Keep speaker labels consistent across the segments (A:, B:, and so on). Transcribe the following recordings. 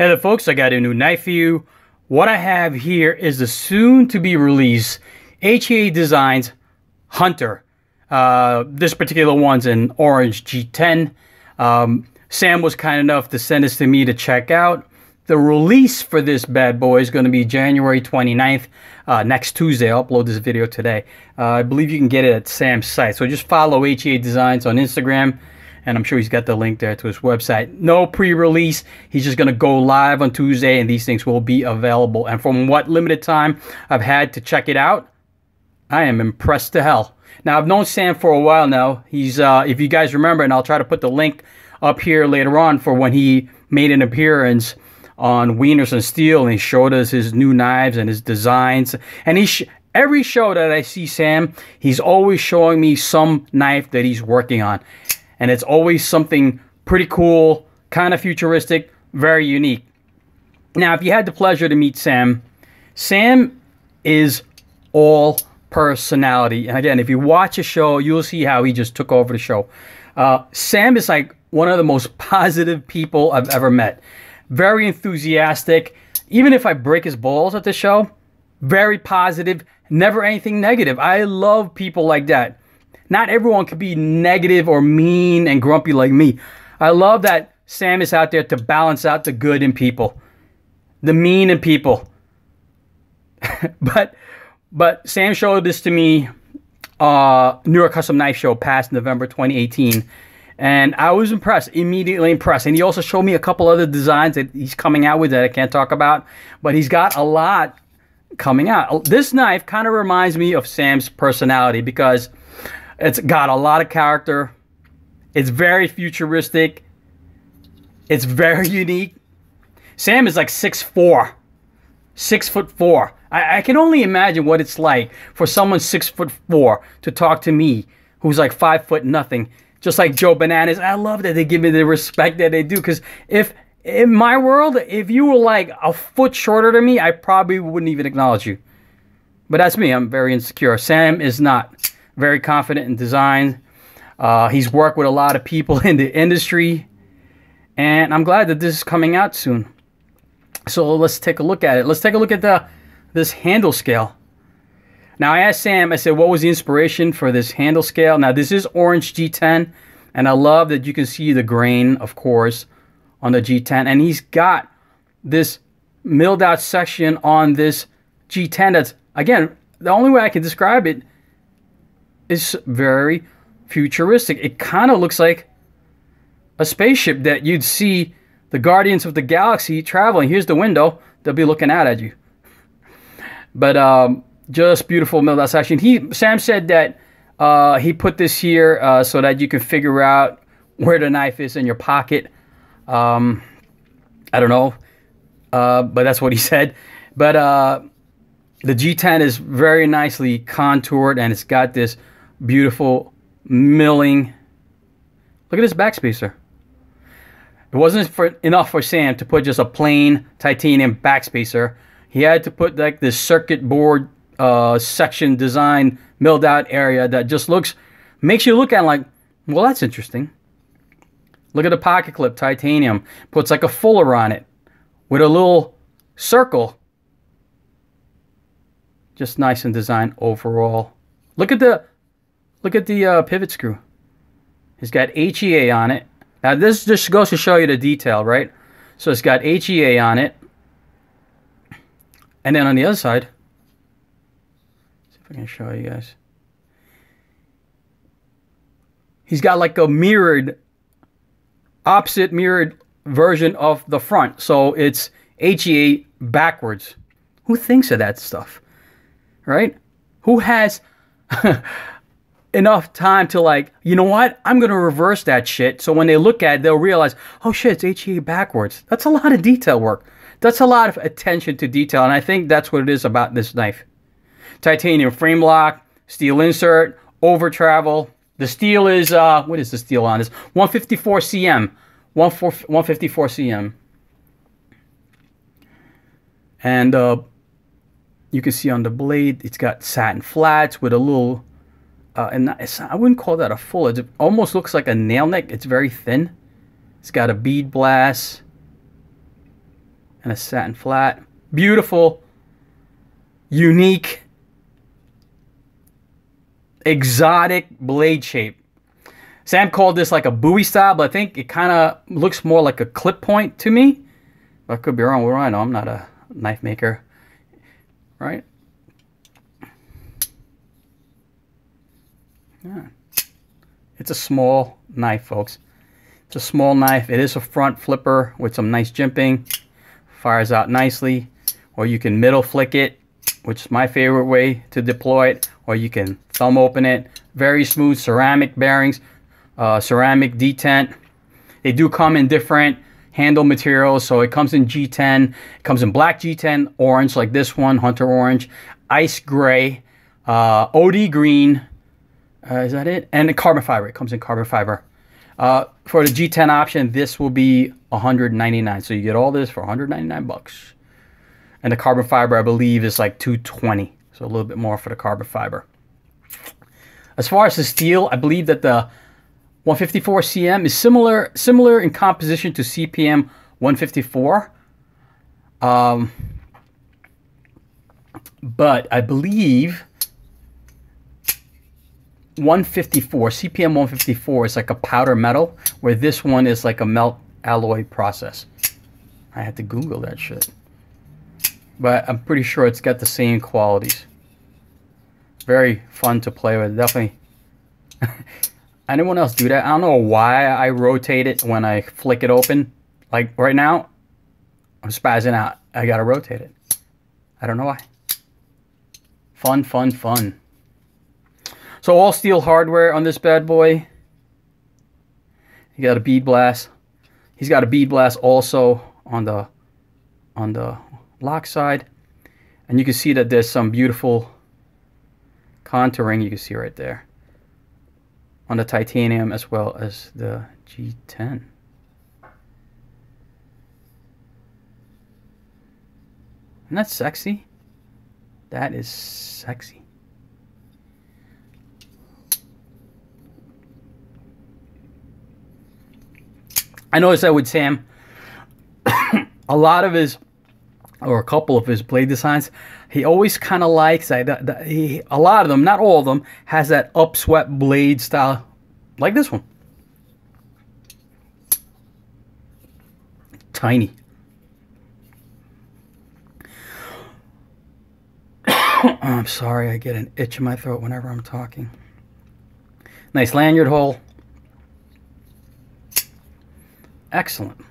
A: Hey there folks, I got a new knife for you. What I have here is the soon to be released HEADesigns Hunter. This particular one's an orange G10. Sam was kind enough to send this to me to check out. The release for this bad boy is going to be January 29th, next Tuesday. I'll upload this video today. I believe you can get it at Sam's site. So just follow HEADesigns on Instagram, and I'm sure he's got the link there to his website. No pre-release. He's just going to go live on Tuesday, and these things will be available. And from what limited time I've had to check it out, I am impressed to hell. Now, I've known Sam for a while now. He's, if you guys remember, and I'll try to put the link up here later on for when he made an appearance on Wieners and Steel, and he showed us his new knives and his designs. And every show that I see Sam, he's always showing me some knife that he's working on. And it's always something pretty cool, kind of futuristic, very unique. Now, if you had the pleasure to meet Sam, Sam is all personality. And again, if you watch a show, you'll see how he just took over the show. Sam is like one of the most positive people I've ever met. Very enthusiastic. Even if I break his balls at the show, very positive, never anything negative. I love people like that. Not everyone can be negative or mean and grumpy like me. I love that Sam is out there to balance out the good in people, the mean in people. But Sam showed this to me, New York Custom Knife Show, past November 2018. And I was impressed, immediately impressed. And he also showed me a couple other designs that he's coming out with that I can't talk about. But he's got a lot coming out. This knife kind of reminds me of Sam's personality because it's got a lot of character. It's very futuristic. It's very unique. Sam is like 6'4", 6'4". I can only imagine what it's like for someone 6'4" to talk to me, who's like 5 foot nothing. Just like Joe Bananas. I love that they give me the respect that they do. Because if in my world, if you were like a foot shorter than me, I probably wouldn't even acknowledge you. But that's me. I'm very insecure. Sam is not. Very confident in design. He's worked with a lot of people in the industry. And I'm glad that this is coming out soon. So let's take a look at it. Let's take a look at this handle scale. Now, I asked Sam, I said, what was the inspiration for this handle scale? Now, this is orange G10. And I love that you can see the grain, of course, on the G10. And he's got this milled out section on this G10 that's, again, the only way I can describe it is very futuristic. It kind of looks like a spaceship that you'd see the Guardians of the Galaxy traveling. Here's the window. They'll be looking out at you. But just beautiful milled out section. Sam said that he put this here so that you can figure out where the knife is in your pocket. I don't know, but that's what he said. But the G10 is very nicely contoured, and it's got this beautiful milling. Look at this backspacer. It wasn't enough for Sam to put just a plain titanium backspacer. He had to put like this circuit board section design milled out area that just makes you look at it like, well, that's interesting. Look at the pocket clip, titanium. Puts like a fuller on it with a little circle. Just nice in design overall. Look at the pivot screw. It's got HEA on it. Now this just goes to show you the detail, right? So it's got HEA on it. And then on the other side, see if I can show you guys. He's got like a opposite mirrored version of the front. So it's HEA backwards. Who thinks of that stuff? Right? Who has enough time to like, you know what? I'm going to reverse that shit. So when they look at it, they'll realize, oh shit, it's HEA backwards. That's a lot of detail work. That's a lot of attention to detail. And I think that's what it is about this knife. Titanium frame lock, steel insert, over travel. The steel is, what is the steel on this? 154 cm. 154 cm. And you can see on the blade, it's got satin flats with a little, and I wouldn't call that a full. It almost looks like a nail neck. It's very thin. It's got a bead blast. and a satin flat. Beautiful, unique, exotic blade shape. Sam called this like a Bowie style, but I think it kind of looks more like a clip point to me. I could be wrong. What do I know? I'm not a knife maker, right? Yeah. It's a small knife, folks. It's a small knife. It is a front flipper with some nice jimping. Fires out nicely. Or you can middle flick it, which is my favorite way to deploy it. Or you can thumb open it. Very smooth ceramic bearings, ceramic detent. They do come in different handle materials. So it comes in G10. It comes in black G10, orange like this one, Hunter Orange, ice gray, OD green. Is that it? And the carbon fiber. It comes in carbon fiber. For the G10 option, this will be $199. So you get all this for $199. And the carbon fiber, I believe, is like $220. So a little bit more for the carbon fiber. As far as the steel, I believe that the 154 CM is similar in composition to CPM 154. But I believe 154, CPM 154 is like a powder metal, where this one is like a melt alloy process. I had to Google that shit. But I'm pretty sure it's got the same qualities. Very fun to play with, definitely. Anyone else do that? I don't know why I rotate it when I flick it open. Like right now, I'm spazzing out. I gotta rotate it. I don't know why. Fun, fun, fun. So all steel hardware on this bad boy. You got a bead blast. He's got a bead blast also on the lock side. And you can see that there's some beautiful contouring you can see right there on the titanium as well as the G10. Isn't that sexy? That is sexy. I noticed that with Sam, a lot of his, or a couple of his blade designs, he always kind of likes, a lot of them, not all of them, has that upswept blade style, like this one. Tiny. I'm sorry, I get an itch in my throat whenever I'm talking. Nice lanyard hole. Excellent. I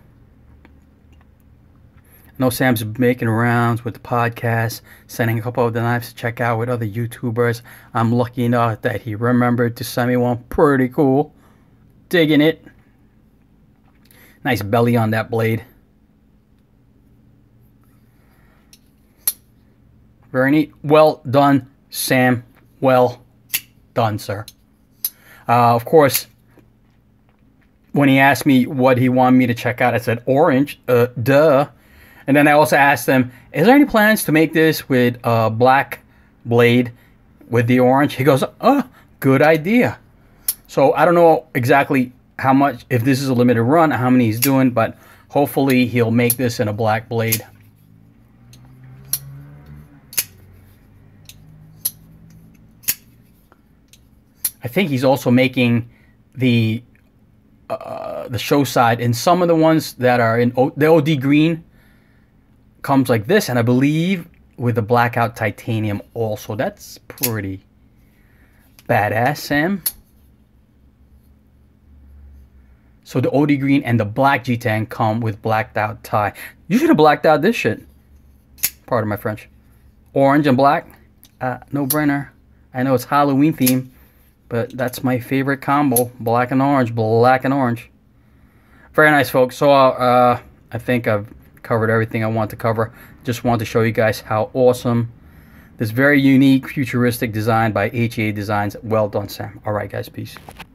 A: know Sam's making rounds with the podcast, sending a couple of the knives to check out with other YouTubers. I'm lucky enough that he remembered to send me one. Pretty cool. Digging it. Nice belly on that blade. Very neat. Well done, Sam. Well done, sir. Of course, when he asked me what he wanted me to check out, I said orange, duh. And then I also asked him, is there any plans to make this with a black blade with the orange? He goes, oh, good idea. So I don't know exactly how much, if this is a limited run, how many he's doing, but hopefully he'll make this in a black blade. I think he's also making the show side, and some of the ones that are in the OD green comes like this, and I believe with the blackout titanium also. That's pretty badass, Sam. So the OD green and the black G10 come with blacked out tie. You should have blacked out this shit. Pardon my French. Orange and black, no brainer. I know it's Halloween theme, but that's my favorite combo. Black and orange, black and orange. Very nice, folks. So I think I've covered everything I want to cover. Just wanted to show you guys how awesome this very unique futuristic design by HEADesigns. Well done, Sam. All right, guys. Peace.